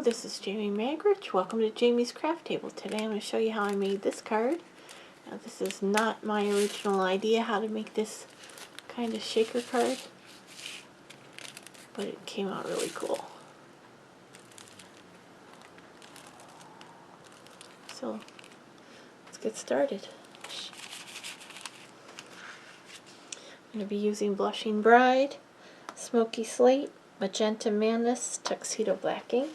this is Jamie Magridge. Welcome to Jamie's Craft Table. Today I'm going to show you how I made this card. Now this is not my original idea how to make this kind of shaker card, but it came out really cool. So let's get started. I'm going to be using Blushing Bride, Smoky Slate, Magenta Madness, Tuxedo Black ink.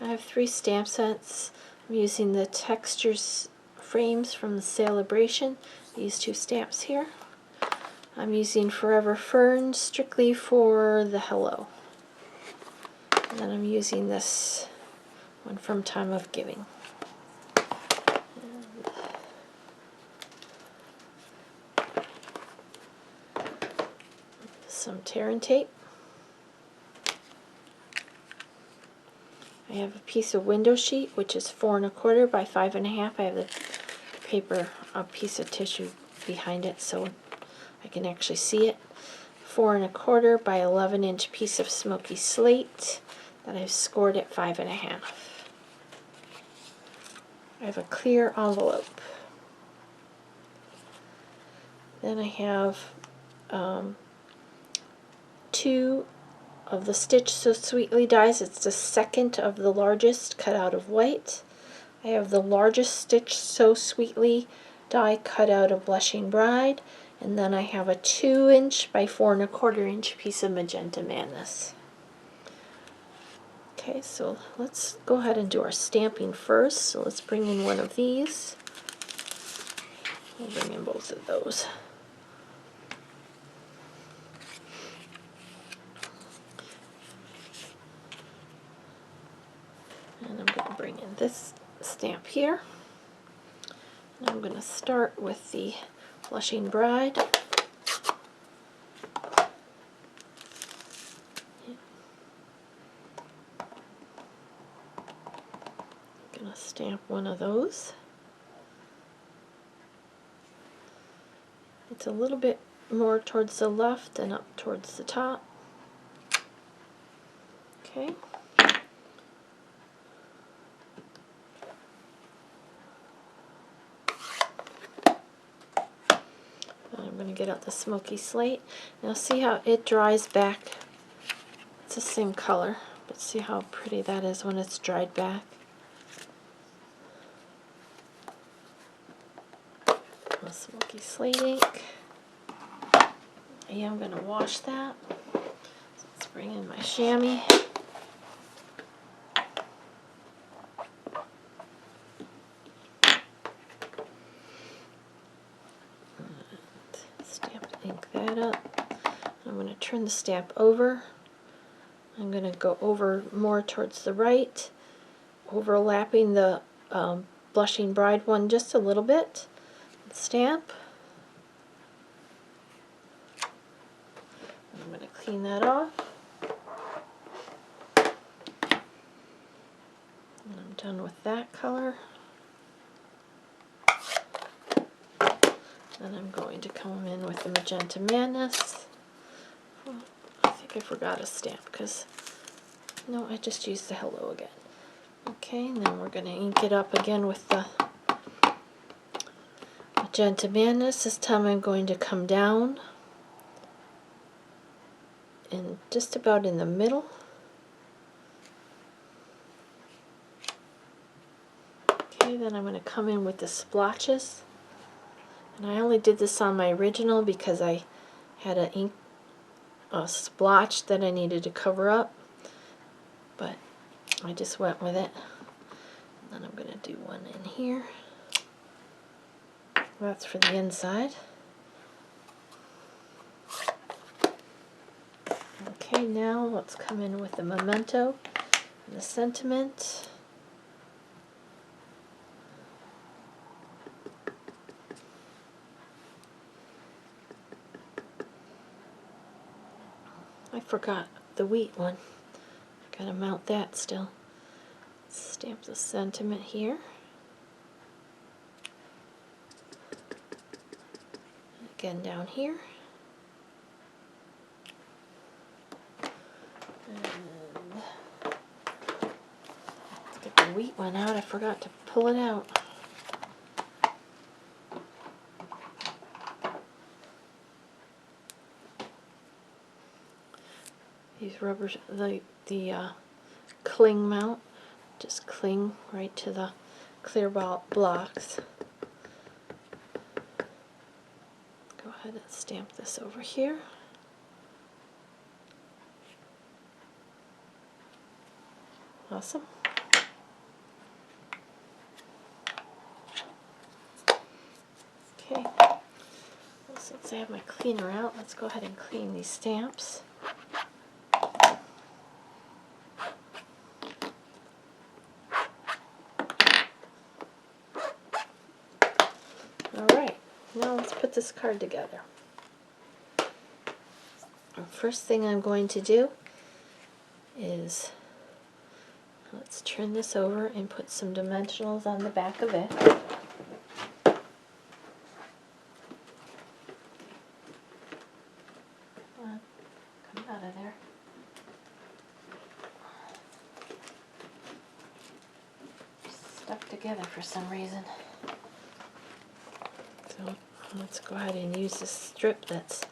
I have 3 stamp sets. I'm using the textures frames from the Celebration. These 2 stamps here. I'm using Forever Fern strictly for the hello. And then I'm using this one from Time of Giving. Some tear and tape. I have a piece of window sheet which is 4 1/4 by 5 1/2. I have the paper, a piece of tissue behind it so I can actually see it. 4 1/4 by 11-inch piece of smoky slate that I've scored at 5 1/2. I have a clear envelope. Then I have 2 of the Stitch So Sweetly dies. It's the second of the largest, cut out of white. I have the largest Stitch So Sweetly die cut out of Blushing Bride, and then I have a 2-inch by 4 1/4 piece of Magenta Madness. Okay, so let's go ahead and do our stamping first. So let's bring in one of these. We'll bring in both of those. And I'm going to bring in this stamp here. And I'm going to start with the Blushing Bride. I'm going to stamp one of those. It's a little bit more towards the left and up towards the top. Okay. I'm going to get out the smoky slate. Now see how it dries back. It's the same color, but see how pretty that is when it's dried back. The smoky slate ink. Yeah, I'm going to wash that. So let's bring in my chamois. Ink that up. I'm going to turn the stamp over. I'm going to go over more towards the right, overlapping the Blushing Bride one just a little bit. Stamp. I'm going to clean that off. And I'm done with that color. Then I'm going to come in with the Magenta Madness. Oh, I think I forgot a stamp because, no, I just used the hello again. Okay, and then we're going to ink it up again with the Magenta Madness. This time I'm going to come down and just about in the middle. Okay, then I'm going to come in with the splotches. And I only did this on my original because I had a splotch that I needed to cover up, but I just went with it. And then I'm going to do one in here. That's for the inside. Okay, now let's come in with the memento and the sentiment. I forgot the wheat one. I gotta mount that still. Stamp the sentiment here. Again down here. And let's get the wheat one out. I forgot to pull it out. These rubbers, the cling mount, just cling right to the clear blocks. Go ahead and stamp this over here. Awesome. Okay, well, since I have my cleaner out, let's go ahead and clean these stamps. Alright, now let's put this card together. The first thing I'm going to do is, let's turn this over and put some dimensionals on the back of it. Come out of there. Stuck together for some reason. So let's go ahead and use this strip that's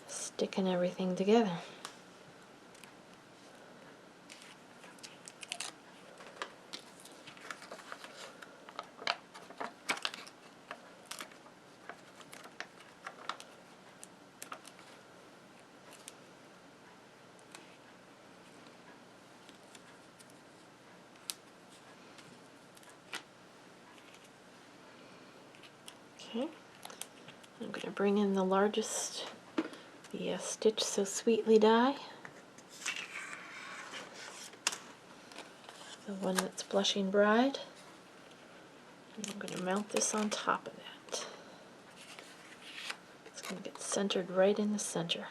sticking everything together. Okay, I'm going to bring in the largest, the Stitch So Sweetly die, the one that's Blushing Bride, and I'm going to mount this on top of that. It's going to get centered right in the center.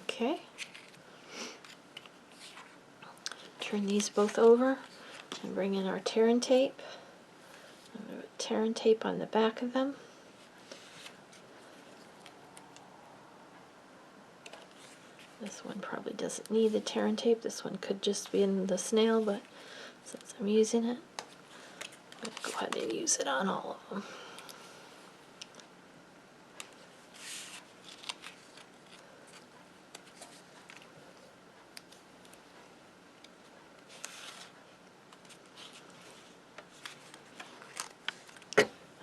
Okay, turn these both over and bring in our tear and tape. I'm going to put tear and tape on the back of them. This one probably doesn't need the tear and tape. This one could just be in the snail, but since I'm using it, I'm going to go ahead and use it on all of them.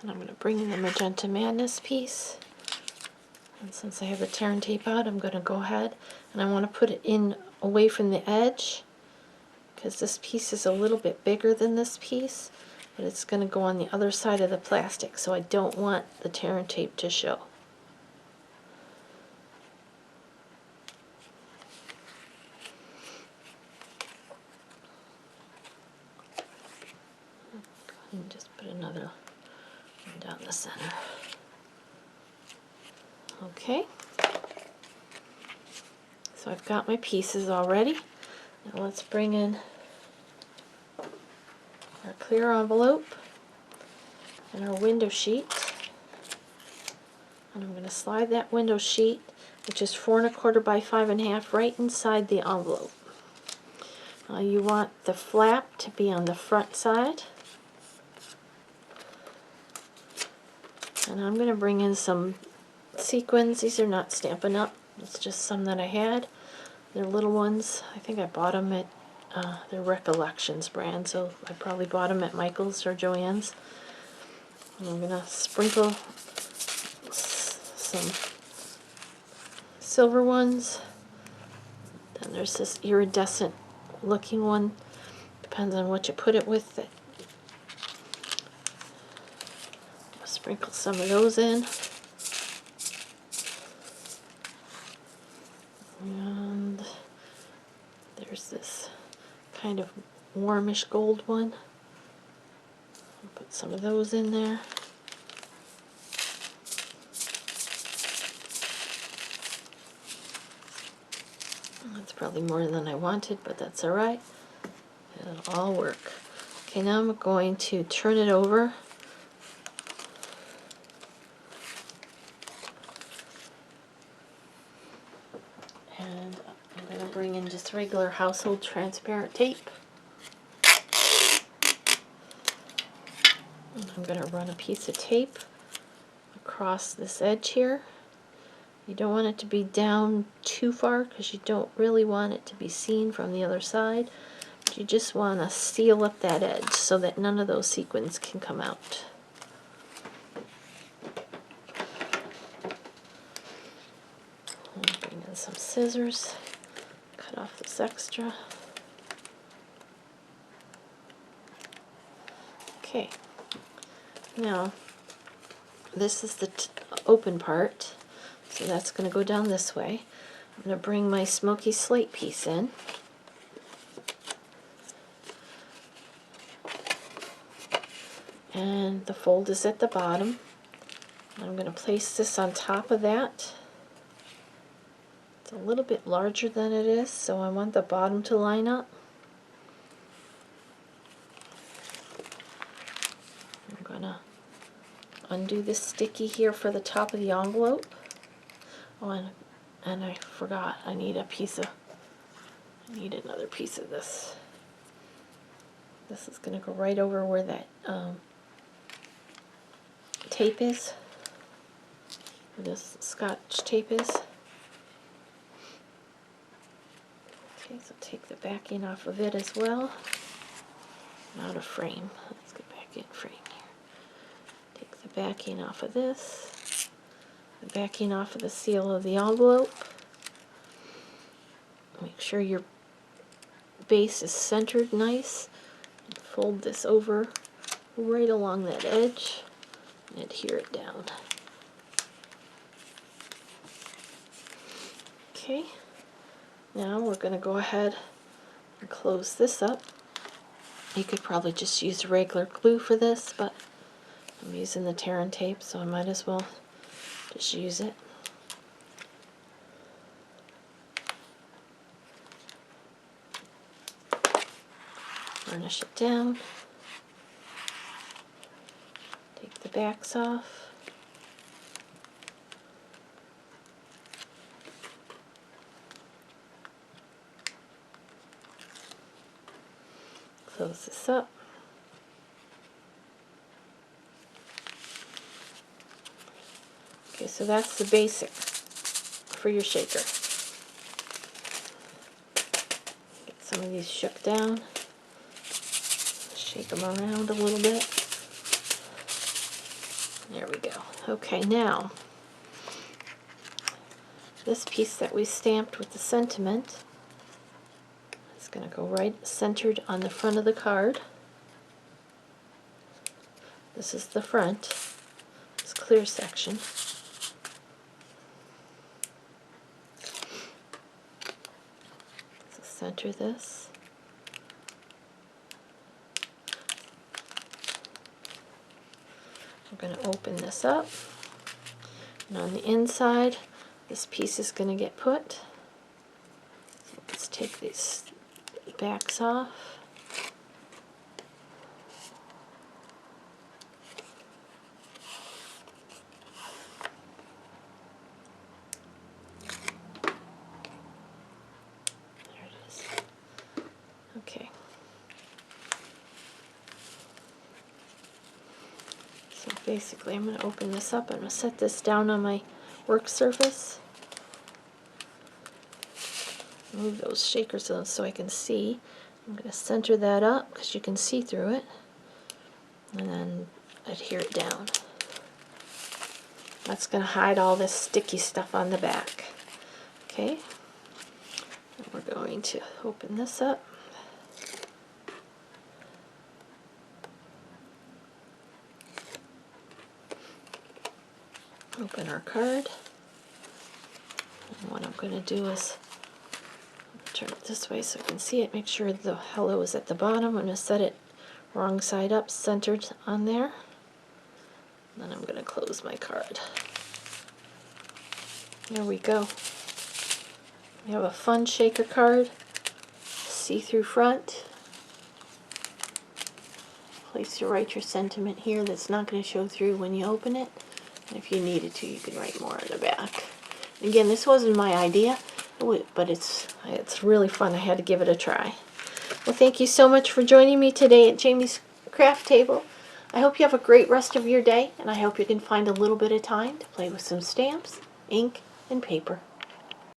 And I'm going to bring in the Magenta Madness piece. And since I have the tear and tape out, I'm going to go ahead and I want to put it in away from the edge, because this piece is a little bit bigger than this piece, but it's going to go on the other side of the plastic, so I don't want the tear and tape to show. And just put another one down the center. Okay, so I've got my pieces already. Now let's bring in our clear envelope and our window sheet. And I'm going to slide that window sheet, which is 4 1/4 by 5 1/2, right inside the envelope. You want the flap to be on the front side. And I'm going to bring in some sequins. These are not Stampin' Up. It's just some that I had. They're little ones. I think I bought them at their Recollections brand, so I probably bought them at Michael's or Joann's. And I'm going to sprinkle some silver ones. Then there's this iridescent looking one. Depends on what you put it with. Sprinkle some of those in. And there's this kind of warmish gold one. I'll put some of those in there. That's probably more than I wanted, but that's alright. It'll all work. Okay, now I'm going to turn it over just regular household transparent tape. And I'm going to run a piece of tape across this edge here. You don't want it to be down too far because you don't really want it to be seen from the other side. You just want to seal up that edge so that none of those sequins can come out. I'll bring in some scissors, cut off this extra. Okay, now this is the open part, so that's going to go down this way. I'm going to bring my smoky slate piece in. And the fold is at the bottom. I'm going to place this on top of that. It's a little bit larger than it is, so I want the bottom to line up. I'm going to undo this sticky here for the top of the envelope. Oh, and I forgot, I need another piece of this. This is going to go right over where that tape is, where this Scotch tape is. Okay, so take the backing off of it as well. Not a frame. Let's get back in frame here. Take the backing off of this, the backing off of the seal of the envelope. Make sure your base is centered nice. And fold this over right along that edge and adhere it down. Okay, now we're going to go ahead and close this up. You could probably just use regular glue for this, but I'm using the tear and tape, so I might as well just use it. Burnish it down. Take the backs off. Close this up. Okay, so that's the basic for your shaker. Get some of these shook down. Shake them around a little bit. There we go. Okay, now this piece that we stamped with the sentiment is going to go right centered on the front of the card. This is the front, this clear section. So center this. I'm going to open this up, and on the inside this piece is going to get put. So let's take these backs off. There it is. Okay. So basically I'm going to open this up. I'm going to set this down on my work surface. Move those shakers so I can see. I'm going to center that up because you can see through it, and then adhere it down. That's going to hide all this sticky stuff on the back. Okay, and we're going to open this up. Open our card. And what I'm going to do is turn it this way so I can see it. Make sure the hello is at the bottom. I'm going to set it wrong side up, centered on there. And then I'm going to close my card. There we go. We have a fun shaker card, see-through front. Place to write your sentiment here that's not going to show through when you open it. And if you needed to, you can write more on the back. Again, this wasn't my idea, but I It's really fun. I had to give it a try. Well, thank you so much for joining me today at Jamie's Craft Table. I hope you have a great rest of your day, and I hope you can find a little bit of time to play with some stamps, ink, and paper.